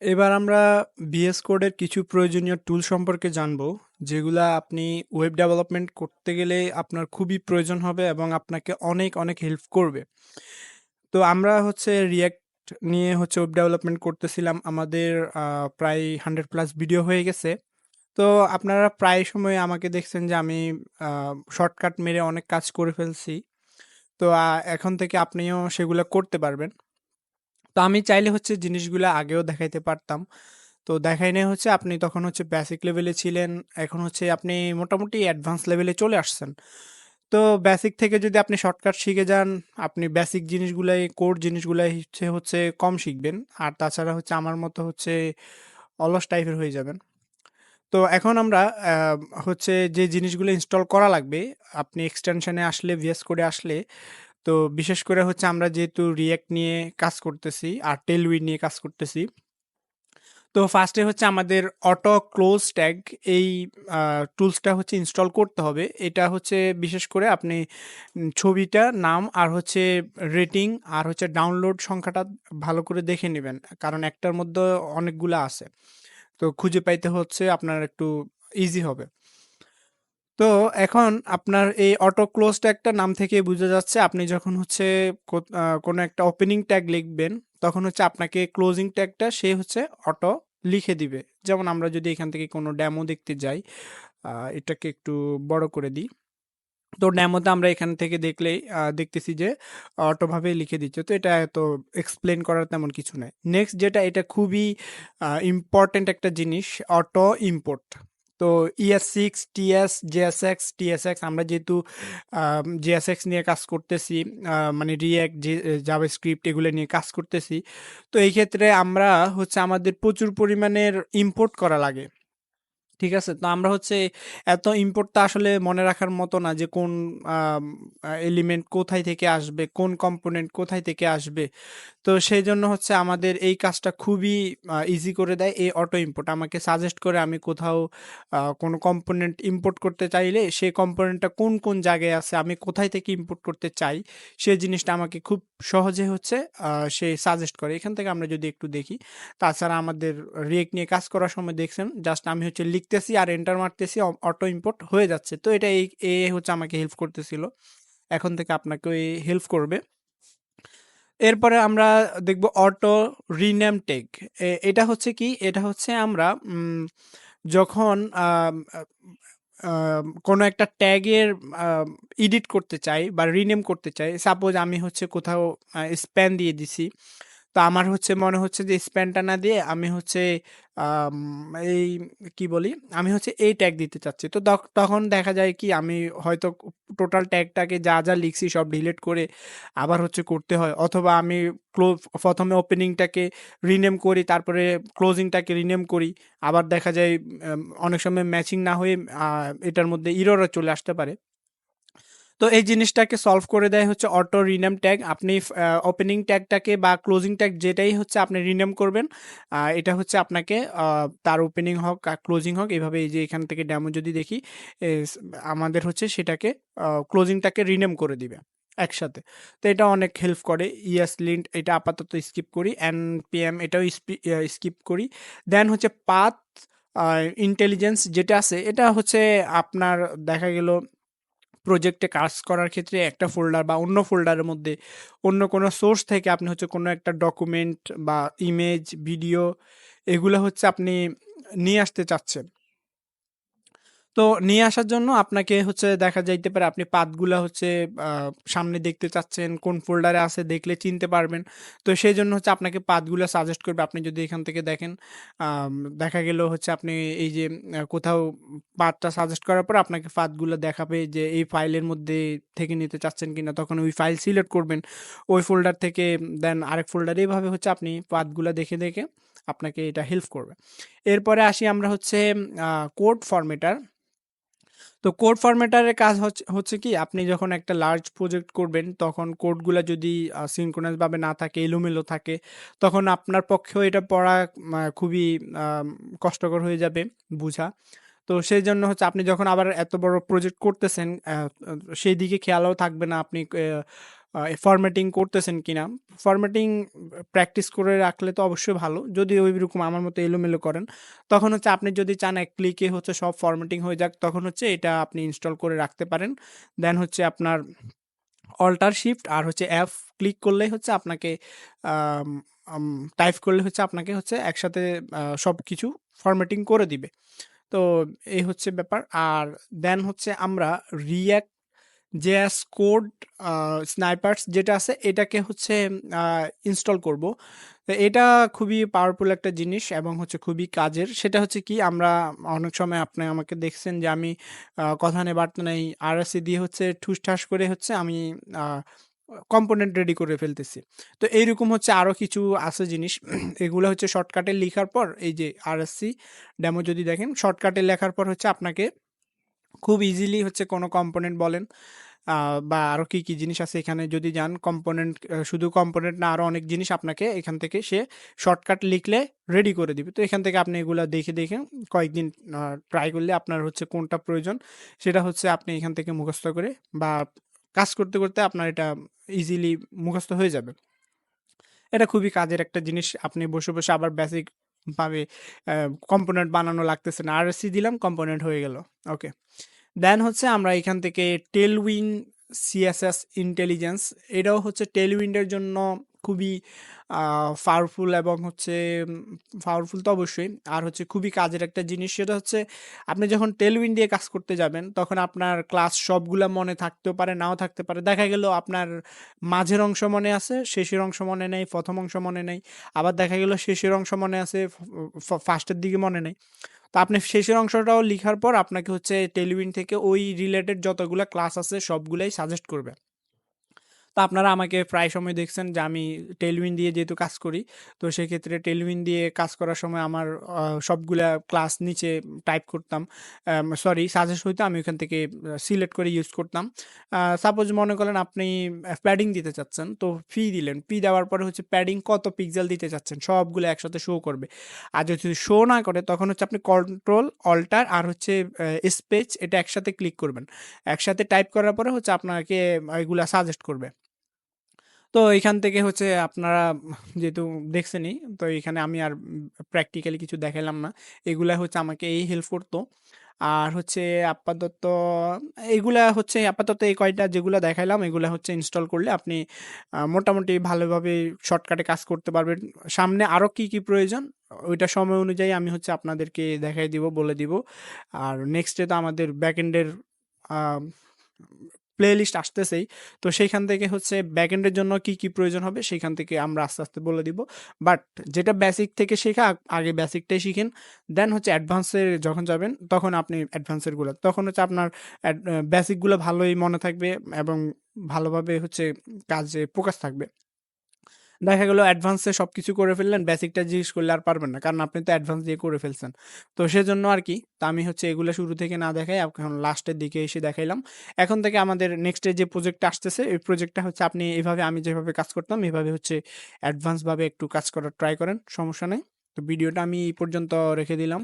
এবার আমরা VS কোডের কিছু প্রয়োজনীয় টুল সম্পর্কে জানবো, যেগুলা আপনি ওয়েব ডেভেলপমেন্ট করতে গেলে আপনার খুবই প্রয়োজন হবে এবং আপনাকে অনেক অনেক হেল্প করবে। তো আমরা হচ্ছে রিয়্যাক্ট নিয়ে হচ্ছে ওয়েব ডেভেলপমেন্ট করতেছিলাম। আমাদের প্রায় 100+ ভিডিও হয়ে গেছে। তো আপনারা প্রায় সময় আমাকে দেখছেন যে আমি শর্টকাট মেরে অনেক কাজ করে ফেলছি। তো এখন থেকে আপনিও সেগুলো করতে পারবেন। তো আমি চাইলে হচ্ছে জিনিসগুলা আগেও দেখাইতে পারতাম। তো দেখাই নাই হচ্ছে আপনি তখন হচ্ছে বেসিক লেভেলে ছিলেন। এখন হচ্ছে আপনি মোটামুটি অ্যাডভান্স লেভেলে চলে আসছেন। তো বেসিক থেকে যদি আপনি শর্টকাট শিখে যান, আপনি বেসিক জিনিসগুলাই, কোর জিনিসগুলাই হচ্ছে হচ্ছে কম শিখবেন। আর তাছাড়া হচ্ছে আমার মতো হচ্ছে অলস টাইপের হয়ে যাবেন। তো এখন আমরা হচ্ছে যে জিনিসগুলো ইনস্টল করা লাগবে, আপনি এক্সটেনশনে আসলে, VS কোডে আসলে, তো বিশেষ করে হচ্ছে আমরা যেহেতু রিঅ্যাক্ট নিয়ে কাজ করতেছি আর টেলউইড নিয়ে কাজ করতেছি। তো ফার্স্টে হচ্ছে আমাদের অটো ক্লোজ ট্যাগ এই টুলসটা হচ্ছে ইনস্টল করতে হবে। এটা হচ্ছে বিশেষ করে আপনি ছবিটা, নাম আর হচ্ছে রেটিং আর হচ্ছে ডাউনলোড সংখ্যাটা ভালো করে দেখে নেবেন। কারণ একটার মধ্যে অনেকগুলা আছে। তো খুঁজে পাইতে হচ্ছে আপনার একটু ইজি হবে। তো এখন আপনার এই অটো ক্লোজ ট্যাগটা নাম থেকে বোঝা যাচ্ছে আপনি যখন হচ্ছে কোনো একটা ওপেনিং ট্যাগ লিখবেন, তখন হচ্ছে আপনাকে ক্লোজিং ট্যাগটা সে হচ্ছে অটো লিখে দিবে। যেমন আমরা যদি এখান থেকে কোনো ডেমো দেখতে যাই, এটাকে একটু বড় করে দিই। তো ডেমোতে আমরা এখান থেকে দেখলেই দেখতেছি যে অটোভাবে লিখে দিচ্ছে। তো এটা এত এক্সপ্লেন করার তেমন কিছু নাই। নেক্সট যেটা, এটা খুবই ইম্পর্টেন্ট একটা জিনিস, অটো ইম্পোর্ট। তো ES6, TS, JSX, TSX, আমরা যেহেতু JSX নিয়ে কাজ করতেছি, মানে রিঅ্যাক্ট, জাভাস্ক্রিপ্ট এগুলো নিয়ে কাজ করতেছি। তো এই ক্ষেত্রে আমরা হচ্ছে আমাদের প্রচুর পরিমাণের ইম্পোর্ট করা লাগে। ঠিক আছে? তো আমরা হচ্ছে এত ইম্পোর্টটা আসলে মনে রাখার মতো না যে কোন এলিমেন্ট কোথায় থেকে আসবে, কোন কম্পোনেন্ট কোথায় থেকে আসবে। তো সেইজন্য হচ্ছে আমাদের এই কাজটা খুবই ইজি করে দেয় এই অটো ইম্পোর্ট। আমাকে সাজেস্ট করে আমি কোথাও কোনো কম্পোনেন্ট ইম্পোর্ট করতে চাইলে সেই কম্পোনেন্টটা কোন, কোন জায়গায় আছে, আমি কোথায় থেকে ইম্পোর্ট করতে চাই, সেই জিনিসটা আমাকে খুব সহজে হচ্ছে সে সাজেস্ট করে। এখান থেকে আমরা যদি একটু দেখি, তাছাড়া আমাদের রিয়েক্ট নিয়ে কাজ করার সময় দেখছেন জাস্ট আমি হচ্ছে লিখতেছি আর এন্টার মারতেছি, অটো ইম্পোর্ট হয়ে যাচ্ছে। তো এটা হচ্ছে আমাকে হেল্প করতেছিল। এখন থেকে আপনাকেও হেল্প করবে। এরপরে আমরা দেখব অটো রিনেম ট্যাগ। এটা হচ্ছে কি? এটা হচ্ছে আমরা যখন কোনো একটা ট্যাগের এডিট করতে চাই বা রিনেম করতে চাই। সাপোজ আমি হচ্ছে কোথাও স্প্যান দিয়ে দিছি। তো আমার হচ্ছে মনে হচ্ছে যে স্প্যানটা না দিয়ে আমি হচ্ছে আম এই কি বলি? আমি হচ্ছে এই ট্যাগ দিতে চাচ্ছি। তো তখন দেখা যায় কি, আমি হয়তো টোটাল ট্যাগটাকে যা, যা লিখছি সব ডিলিট করে আবার হচ্ছে করতে হয়। অথবা আমি ১ম এ ওপেনিংটাকে রিনেম করি, তারপরে ক্লোজিংটাকে রিনেম করি। আবার দেখা যায় অনেক সময় ম্যাচিং না হয়ে এটার মধ্যে এররও চলে আসতে পারে। তো এই জিনিসটাকে সলভ করে দেয় হচ্ছে অটো রিনেম ট্যাগ। আপনি ওপেনিং ট্যাগটাকে বা ক্লোজিং ট্যাগ যেটাই হচ্ছে আপনি রিনেম করবেন, এটা হচ্ছে আপনাকে তার ওপেনিং হোক আর ক্লোজিং হোক, এভাবে এই যে এখান থেকে ডেমো যদি দেখি, আমাদের হচ্ছে সেটাকে ক্লোজিংটাকে রিনেম করে দিবে একসাথে। তো এটা অনেক হেল্প করে। ESLint এটা আপাতত স্কিপ করি, npm এটাও স্কিপ করি। দেন হচ্ছে পাথ ইন্টেলিজেন্স যেটা আছে, এটা হচ্ছে আপনার দেখা গেল প্রজেক্টে কাজ করার ক্ষেত্রে একটা ফোল্ডার বা অন্য ফোল্ডারের মধ্যে অন্য কোনো সোর্স থেকে আপনি হচ্ছে কোনো একটা ডকুমেন্ট বা ইমেজ, ভিডিও, এগুলো হচ্ছে আপনি নিয়ে আসতে চাচ্ছেন। তো নিয়ে আসার জন্য আপনাকে হচ্ছে দেখা যাইতে পারে আপনি পাথগুলা হচ্ছে সামনে দেখতে চাচ্ছেন, কোন ফোল্ডারে আছে দেখলে চিনতে পারবেন। তো সেইজন্য হচ্ছে আপনাকে পাথগুলা সাজেস্ট করবে। আপনি যদি এখান থেকে দেখেন, আম দেখা গেল হচ্ছে আপনি এই যে কোথাও পাথটা সাজেস্ট করার পর আপনাকে পাথগুলা দেখাবে যে এই ফাইলের মধ্যে থেকে নিতে চাচ্ছেন কিনা। তখন ওই ফাইল সিলেক্ট করবেন। ওই ফোল্ডার থেকে দেন আরেক ফোল্ডারে, এভাবে হচ্ছে আপনি পাথগুলা দেখে, দেখে আপনাকে এটা হেল্প করবে। এরপরে আসি আমরা হচ্ছে কোড ফরম্যাটার। তো কোড ফরম্যাটারের কাজ হচ্ছে কি, আপনি যখন একটা লার্জ প্রজেক্ট করবেন তখন কোডগুলা যদি সিনক্রোনাস ভাবে না থাকে, এলোমেলো থাকে, তখন আপনার পক্ষেও এটা পড়া খুবই কষ্টকর হয়ে যাবে বুঝা। তো সেই জন্য হচ্ছে আপনি যখন আবার এত বড় প্রজেক্ট করতেছেন, সেই দিকে খেয়ালও থাকবে না, আপনি ফরম্যাটিং করতেছেন কিনা। ফরম্যাটিং প্র্যাকটিস করে রাখলে তো অবশ্যই ভালো। যদি ওইরকম আমার মতো এলোমেলো করেন, তখন হচ্ছে আপনি যদি চান এক ক্লিকে হচ্ছে সব ফরম্যাটিং হয়ে যাক, তখন হচ্ছে এটা আপনি ইনস্টল করে রাখতে পারেন। দেন হচ্ছে আপনার অল্টার শিফট আর হচ্ছে এফ ক্লিক করলেই হচ্ছে আপনাকে আম আম টাইপ করলে হচ্ছে আপনাকে হচ্ছে একসাথে সবকিছু ফরম্যাটিং করে দিবে। তো এই হচ্ছে ব্যাপার। আর দেন হচ্ছে আমরা React JS কোড স্নাইপারস যেটা আছে এটাকে হচ্ছে ইনস্টল করব। তো এটা খুবই পাওয়ারফুল একটা জিনিস এবং হচ্ছে খুবই কাজের। সেটা হচ্ছে কি, আমরা অনেক সময় আপনি আমাকে দেখছেন যে আমি কথা নেই বার্তা নেই RSC দিয়ে হচ্ছে ঠুসঠাস করে হচ্ছে আমি আ কম্পোনেন্ট রেডি করে ফেলতেছি। তো এইরকম হচ্ছে আরো কিছু আছে জিনিস। এগুলো হচ্ছে শর্টকাটে লিখার পর এই যে RSC ডেমো যদি দেখেন, শর্টকাটে লেখার পর হচ্ছে আপনাকে খুব ইজিলি হচ্ছে কোনো কম্পোনেন্ট বলেন বা আরো কি, কি জিনিস আছে এখানে যদি যান কম্পোনেন্ট, শুধু কম্পোনেন্ট না আরো অনেক জিনিস আপনাকে এখান থেকে সে শর্টকাট লিখলে রেডি করে দিবে। তো এখান থেকে আপনি এগুলা দেখে কয়েকদিন ট্রাই করলে আপনার হচ্ছে কোনটা প্রয়োজন সেটা হচ্ছে আপনি এখান থেকে মুখস্থ করে বা কাজ করতে আপনার এটা ইজিলি মুখস্থ হয়ে যাবে। এটা খুবই কাজের একটা জিনিস। আপনি বসে আবার বেসিক ভাবে কম্পোনেন্ট বানানো লাগতেছে না। RSC দিলাম, কম্পোনেন্ট হয়ে গেল। ওকে। দেন হচ্ছে আমরা এখান থেকে টেলউইন্ড সিএসএস ইন্টেলিজেন্স, এটাও হচ্ছে টেলউইন্ডের জন্য খুবই পাওয়ারফুল এবং হচ্ছে পাওয়ারফুল তো অবশ্যই, আর হচ্ছে খুবই কাজের একটা জিনিস। সেটা হচ্ছে আপনি যখন টেলউইন্ড দিয়ে কাজ করতে যাবেন তখন আপনার ক্লাস সবগুলা মনে থাকতেও পারে, নাও থাকতে পারে। দেখা গেল আপনার মাঝের অংশ মনে আছে, শেষের অংশ মনে নেই, প্রথম অংশ মনে নেই। আবার দেখা গেল শেষের অংশ মনে আছে, ফার্স্টের দিকে মনে নেই। তো আপনি শেষের অংশটাও লিখার পর আপনাকে হচ্ছে টেলউইন্ড থেকে ওই রিলেটেড যতগুলা ক্লাস আছে সবগুলাই সাজেস্ট করবে। তো আপনারা আমাকে প্রায় সময় দেখছেন যে আমি টেলউইন্ড দিয়ে যেহেতু কাজ করি, তো সেক্ষেত্রে টেলউইন্ড দিয়ে কাজ করার সময় আমার সবগুলা ক্লাস নিচে টাইপ করতাম, সরি সাজেস্ট হইতো, আমি ওখান থেকে সিলেক্ট করে ইউজ করতাম। সাপোজ মনে করেন আপনি প্যাডিং দিতে চাচ্ছেন, তো ফি দিলেন, ফি দেওয়ার পরে হচ্ছে প্যাডিং কত পিক্সেল দিতে চাচ্ছেন সবগুলো একসাথে শো করবে। আর যদি শো না করে তখন হচ্ছে আপনি কন্ট্রোল অল্টার আর হচ্ছে স্পেস এটা একসাথে ক্লিক করবেন। একসাথে টাইপ করার পরে হচ্ছে আপনাকে এগুলা সাজেস্ট করবে। তো এখান থেকে হচ্ছে আপনারা যেহেতু দেখছেনই, তো এখানে আমি আর প্র্যাকটিক্যালি কিছু দেখাইলাম না। এগুলা হচ্ছে আমাকে এই হেল্প করতো। আর হচ্ছে আপাতত এগুলা হচ্ছে আপাতত এই কয়টা যেগুলা দেখাইলাম এগুলা হচ্ছে ইনস্টল করলে আপনি মোটামুটি ভালোভাবে শর্টকাটে কাজ করতে পারবেন। সামনে আরো কি, কি প্রয়োজন ওইটা সময় অনুযায়ী আমি হচ্ছে আপনাদেরকে দেখাই দিব, বলে দিব। আর নেক্সট ডে তো আমাদের ব্যাকএন্ডের আ প্লেলিস্ট আসতেছেই। তো সেইখান থেকে হচ্ছে ব্যাকএন্ডের জন্য কি, কি প্রয়োজন হবে সেইখান থেকে আমরা আস্তে বলে দিব। বাট যেটা বেসিক থেকে শেখা আগে বেসিকটাই শিখেন। দেন হচ্ছে অ্যাডভান্সে যখন যাবেন তখন আপনি অ্যাডভান্সের গুলা। তখন হচ্ছে আপনার বেসিক গুলো ভালোই মনে থাকবে এবং ভালোভাবে হচ্ছে কাজে ফোকাস থাকবে। দেখা গেল অ্যাডভান্সে সবকিছু করে ফেললেন, বেসিকটা জিজ্ঞেস করলে আর পারবেন না। কারণ আপনি তো অ্যাডভান্স দিয়ে করে ফেলছেন। তো সেজন্য আরকি। তো আমি হচ্ছে এগুলা শুরু থেকে না দেখাই এখন লাস্টের দিকে এসে দেখাইলাম। এখন থেকে আমাদের নেক্সট এ যে প্রজেক্টটা আসতেছে, এই প্রজেক্টটা হচ্ছে আপনি এভাবে আমি যেভাবে কাজ করতাম এভাবে হচ্ছে অ্যাডভান্স ভাবে একটু কাজ করার ট্রাই করেন। সমস্যা নাই। তো ভিডিওটা আমি এই পর্যন্ত রেখে দিলাম।